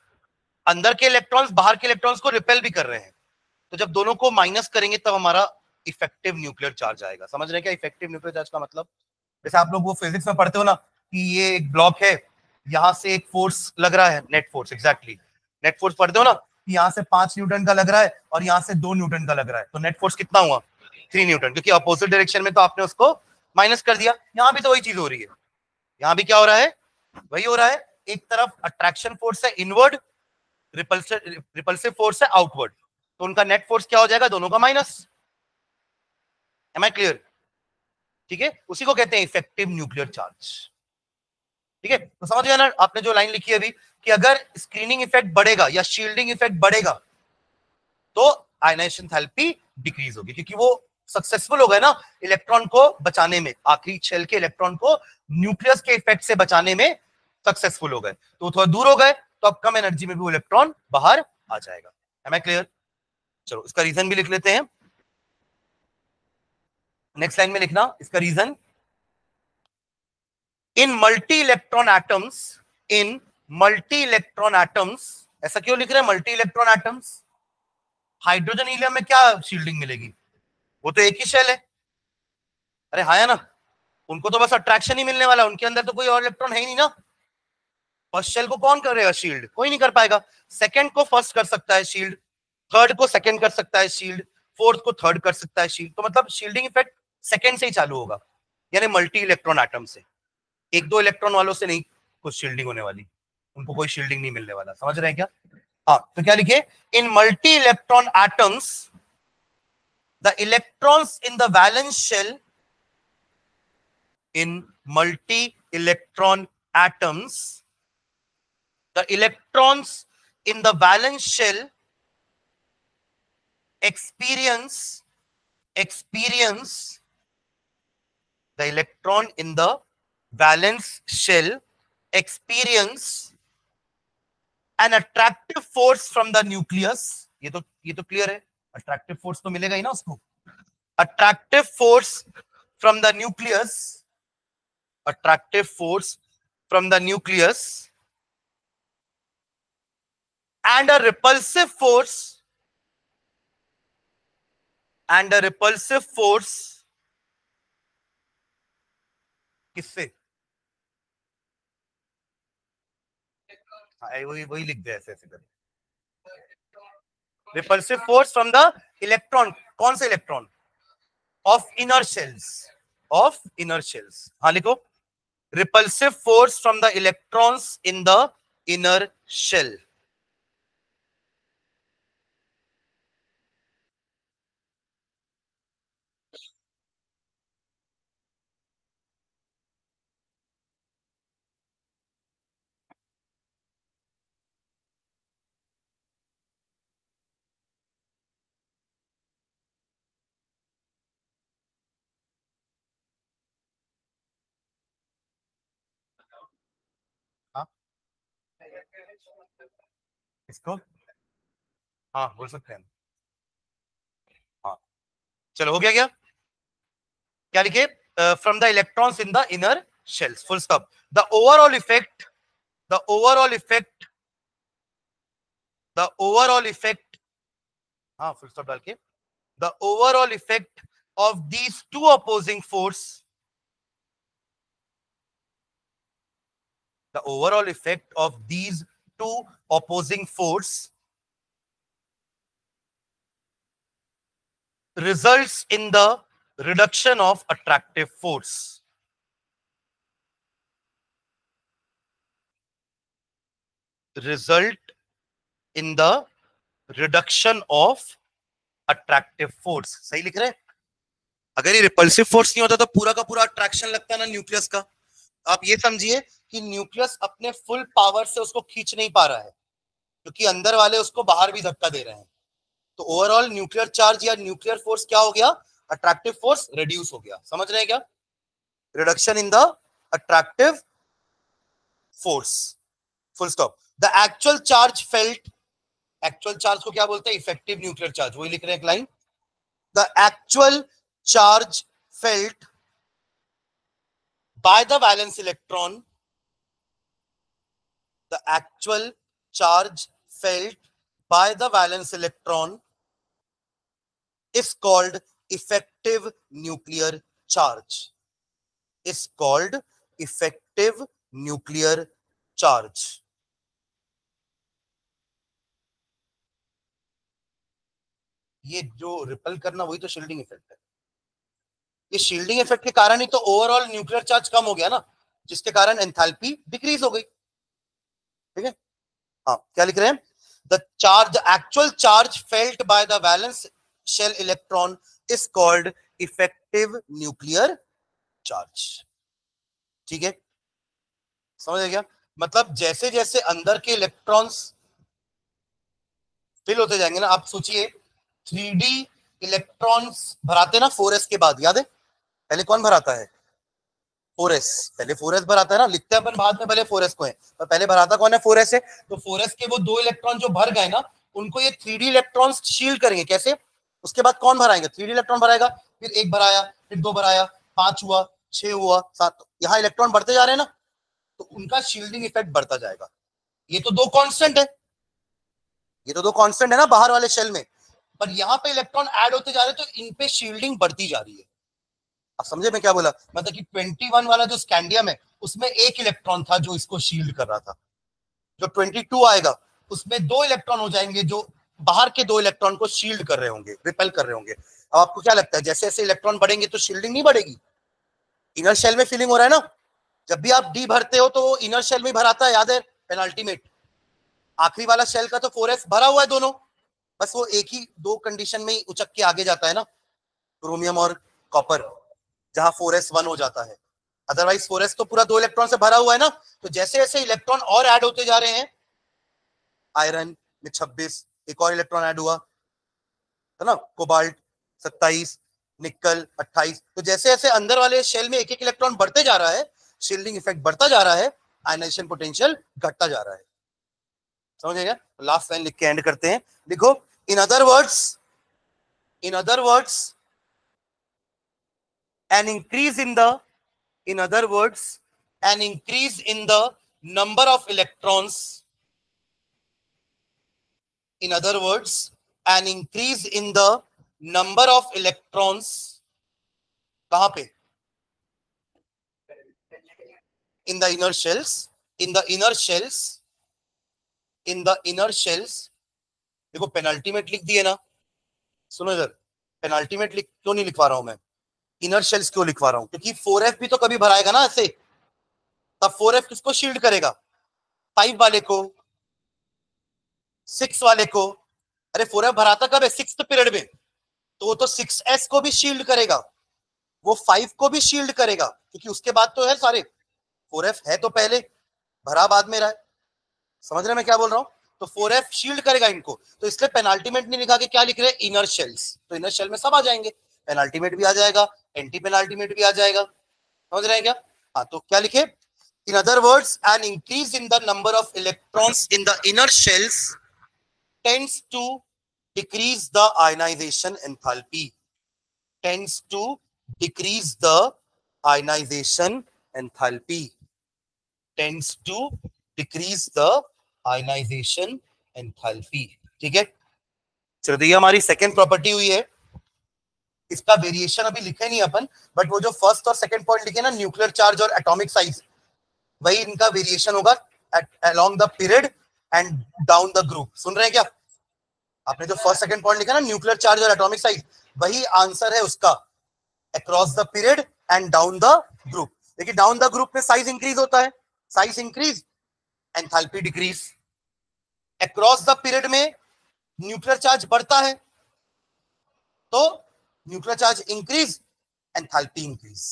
Speaker 1: अंदर के इलेक्ट्रॉन्स बाहर के इलेक्ट्रॉन्स को रिपेल भी कर रहे हैं। तो जब दोनों को माइनस करेंगे तब हमारा इफेक्टिव न्यूक्लियर चार्ज आएगा। समझ रहे हैं क्या इफेक्टिव न्यूक्लियर चार्ज का मतलब? जैसे आप लोग वो फिजिक्स में पढ़ते हो ना कि ये एक ब्लॉक है, यहां से एक फोर्स लग रहा है, net force, exactly net force पढ़ते हो ना कि यहां से 5 न्यूटन का लग रहा है और यहां से 2 न्यूटन का लग रहा है, तो नेट फोर्स कितना हुआ? 3 न्यूटन, क्योंकि अपोजिट डायरेक्शन में तो आपने उसको माइनस कर दिया। यहां भी तो वही चीज हो रही है, यहां भी क्या हो रहा है, वही हो रहा है। एक तरफ अट्रैक्शन फोर्स है इनवर्ड, रिपल्सिव फोर्स है आउटवर्ड, तो उनका नेट फोर्स क्या हो जाएगा, दोनों का माइनस। M I clear? ठीक है, उसी को कहते हैं इफेक्टिव न्यूक्लियर चार्ज। ठीक है, तो समझ गया ना आपने जो लाइन लिखी है अभी, कि अगर स्क्रीनिंग इफेक्ट बढ़ेगा या शील्डिंग इफेक्ट बढ़ेगा तो आयनाइजेशन एंथैल्पी डिक्रीज होगी, क्योंकि वो सक्सेसफुल हो गए ना इलेक्ट्रॉन को बचाने में, आखिरी शेल के इलेक्ट्रॉन को न्यूक्लियस के इफेक्ट से बचाने में सक्सेसफुल हो गए, तो थोड़ा दूर हो गए तो अब कम एनर्जी में भी वो इलेक्ट्रॉन बाहर आ जाएगा। Am I clear? चलो इसका रीजन भी लिख लेते हैं, नेक्स्ट लाइन में लिखना इसका रीजन। इन मल्टी इलेक्ट्रॉन एटम्स, इन मल्टी इलेक्ट्रॉन एटम्स। ऐसा क्यों लिख रहे हैं multi electron atoms? Hydrogen helium में क्या शील्डिंग मिलेगी? वो तो एक ही शेल है। अरे हाँ या ना, उनको तो बस अट्रैक्शन ही मिलने वाला, उनके अंदर तो कोई और इलेक्ट्रॉन है ही नहीं ना। फर्स्ट शेल को कौन करेगा शील्ड? कोई नहीं कर पाएगा। सेकंड को फर्स्ट कर सकता है शील्ड, थर्ड को सेकंड कर सकता है शील्ड, फोर्थ को थर्ड कर सकता है शील्ड। तो मतलब शील्डिंग इफेक्ट सेकंड से ही चालू होगा, यानी मल्टी इलेक्ट्रॉन एटम से। एक दो इलेक्ट्रॉन वालों से नहीं कुछ शील्डिंग होने वाली, उनको कोई शील्डिंग नहीं मिलने वाला। समझ रहे हैं क्या? हाँ, तो क्या लिखे? In multi electron atoms the electrons in the valence shell, in multi-electron atoms, the electrons in the valence shell experience the electron in the valence shell experience an attractive force from the nucleus। ये तो clear है, attractive force तो मिलेगा ही ना उसको। Attractive force from the nucleus, attractive force from the nucleus, and a repulsive force किससे? वही लिख दे ऐसे ऐसे करके। Repulsive force from the electron, कौन से इलेक्ट्रॉन? Of inner shells. हाँ लिखो, repulsive force from the electrons in the inner shell. हाँ इसको, हाँ बोल सकते हैं। हाँ चलो, हो गया क्या? क्या लिखे? From the electrons in the inner shells, full stop. The overall effect the overall effect, हाँ फुल स्टॉप डाल के, the overall effect of these two opposing force, the overall effect of these two opposing force results in the reduction of attractive force, result in the reduction of attractive force। सही लिख रहे हैं? अगर ये repulsive force नहीं होता तो पूरा का पूरा अट्रैक्शन लगता ना न्यूक्लियस का। आप ये समझिए कि न्यूक्लियस अपने फुल पावर से उसको खींच नहीं पा रहा है, क्योंकि अंदर वाले उसको बाहर भी धक्का दे रहे हैं। तो ओवरऑल न्यूक्लियर चार्ज या न्यूक्लियर फोर्स क्या हो गया? अट्रैक्टिव फोर्स रिड्यूस हो गया। समझ रहे हैं क्या? Reduction in the attractive force, full stop. The actual charge felt, actual charge को क्या बोलते हैं? Effective nuclear charge. वही लिख रहे हैं एक line, the actual charge felt by the valence electron, the actual charge felt by the valence electron is called effective nuclear charge, is called effective nuclear charge। ये जो रिपल करना वही तो शील्डिंग इफेक्ट है। ये शील्डिंग इफेक्ट के कारण ही तो ओवरऑल न्यूक्लियर चार्ज कम हो गया ना, जिसके कारण एंथैल्पी डिक्रीज हो गई। ठीक है, हाँ क्या लिख रहे हैं? The charge, the actual charge felt by the valence shell electron is called effective nuclear charge. ठीक है, समझ गया? मतलब जैसे जैसे अंदर के इलेक्ट्रॉन्स फिल होते जाएंगे ना, आप सोचिए 3D इलेक्ट्रॉन्स भराते ना 4s के बाद, याद है? पहले कौन भराता है? 4s। पहले 4s भराता है ना, लिखते हैं अपन बाद में भले 4s को है, पर पहले भराता कौन है? 4s है। तो 4s के वो दो इलेक्ट्रॉन जो भर गए ना, उनको ये 3D इलेक्ट्रॉन्स शील्ड करेंगे। कैसे? उसके बाद कौन भराएंगे? 3D इलेक्ट्रॉन भराएगा, फिर एक भराया, फिर दो भराया, 5 हुआ, 6 हुआ, 7, यहाँ इलेक्ट्रॉन बढ़ते जा रहे हैं ना। तो उनका शील्डिंग इफेक्ट बढ़ता जाएगा। ये तो दो कांस्टेंट है, ये तो दो कांस्टेंट है ना बाहर वाले शेल में, पर यहां पे इलेक्ट्रॉन ऐड होते जा रहे हैं तो इन पे शील्डिंग बढ़ती जा रही है। आप समझे मैं क्या बोला? मतलब कि 21 वाला जो स्कैंडियम है उसमें एक इलेक्ट्रॉन था जो इसको शील्ड कर रहा था, जो 22 आएगा उसमें दो इलेक्ट्रॉन हो जाएंगे जो बाहर के दो इलेक्ट्रॉन को शील्ड कर रहे होंगे, रिपेल कर रहे होंगे। अब आपको क्या लगता है जैसे जैसे इलेक्ट्रॉन बढ़ेंगे तो शील्डिंग नहीं बढ़ेगी? इनर शेल में फीलिंग हो रहा है ना, जब भी आप डी भरते हो तो इनर शेल में भराता है, याद है पेनाल्टीमेट। आखिरी वाला शेल का तो 4s भरा हुआ है दोनों, बस वो एक ही दो कंडीशन में ही उचक के आगे जाता है ना, क्रोमियम और कॉपर, जहां 4s 1 हो जाता है। अदरवाइज 4s तो पूरा दो इलेक्ट्रॉन से भरा हुआ है ना। तो जैसे जैसे इलेक्ट्रॉन और ऐड होते जा रहे हैं, आयरन में 26 एक और इलेक्ट्रॉन ऐड हुआ है ना, कोबाल्ट 27, निकल 28, तो जैसे जैसे अंदर वाले शेल में एक एक इलेक्ट्रॉन बढ़ते जा रहा है, शील्डिंग इफेक्ट बढ़ता जा रहा है, आयनाइजेशन पोटेंशियल घटता जा रहा है। समझेगा? लास्ट लाइन लिख के एंड करते हैं, लिखो इन other words an increase in the in other words an increase in the number of electrons in other words an increase in the number of electrons कहां पे? in the inner shells in the inner shells in the inner shells देखो penultimate लिख दिए ना, सुनो इधर, penultimate लिख क्यों नहीं लिखवा रहा हूं मैं, इनर शेल्स क्यों लिखवा रहा हूं? क्योंकि 4f भी तो कभी भराएगा ना ऐसे, तब 4f किसको शील्ड करेगा? 5 वाले को, 6 वाले को। अरे 4f भराता कब है? 6th पीरियड में, तो वो तो 6s को भी शील्ड करेगा, वो 5 को भी शील्ड करेगा, क्योंकि उसके बाद तो है सारे। 4f है तो पहले, भरा बाद में रहा है। समझ रहे मैं क्या बोल रहा हूं? तो 4f शील्ड करेगा इनको, तो इसलिए पेनाल्टीमेट नहीं लिखा के क्या लिख रहे हैं? Inner shells. तो इनर शेल में सब आ जाएंगे, पेनाल्टीमेट भी आ जाएगा, एंटी पेनाल्टीमेट भी आ जाएगा। समझ रहे हैं क्या? हाँ, तो क्या लिखे? In other words an increase in the number of electrons in the inner shells tends to decrease the ionization enthalpy, tends to decrease the ionization enthalpy, tends to decrease the ionization enthalpy. ठीक है, चलो ये हमारी second property हुई है। इसका variation अभी लिखे नहीं अपन, बट वो जो फर्स्ट और सेकंड पॉइंट लिखे ना, न्यूक्लियर चार्ज और एटॉमिक साइज, वही इनका वेरिएशन होगा along the period and down the group. सुन रहे हैं क्या? आपने जो फर्स्ट सेकंड पॉइंट लिखा ना, न्यूक्लियर चार्ज और एटॉमिक साइज, वही आंसर है उसका across the period and down the group. देखिए डाउन द ग्रुप में साइज इंक्रीज होता है, size increase enthalpy decrease. Across the period में न्यूक्लियर चार्ज बढ़ता है, तो nuclear charge increase, enthalpy increase.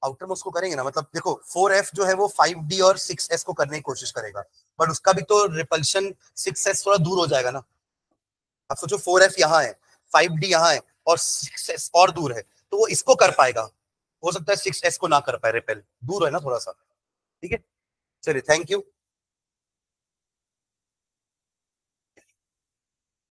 Speaker 1: Outer में उसको करेंगे ना, मतलब देखो 4f जो है वो 5d और 6s को करने की कोशिश करेगा, बट उसका भी तो रिपल्शन 6s थोड़ा दूर हो जाएगा ना। अब सोचो 4f यहाँ है, 5d यहाँ है और 6s और दूर है, तो वो इसको कर पाएगा, हो सकता है 6s को ना कर पाए, रिपेल दूर है ना थोड़ा सा। ठीक है, चलिए थैंक यू।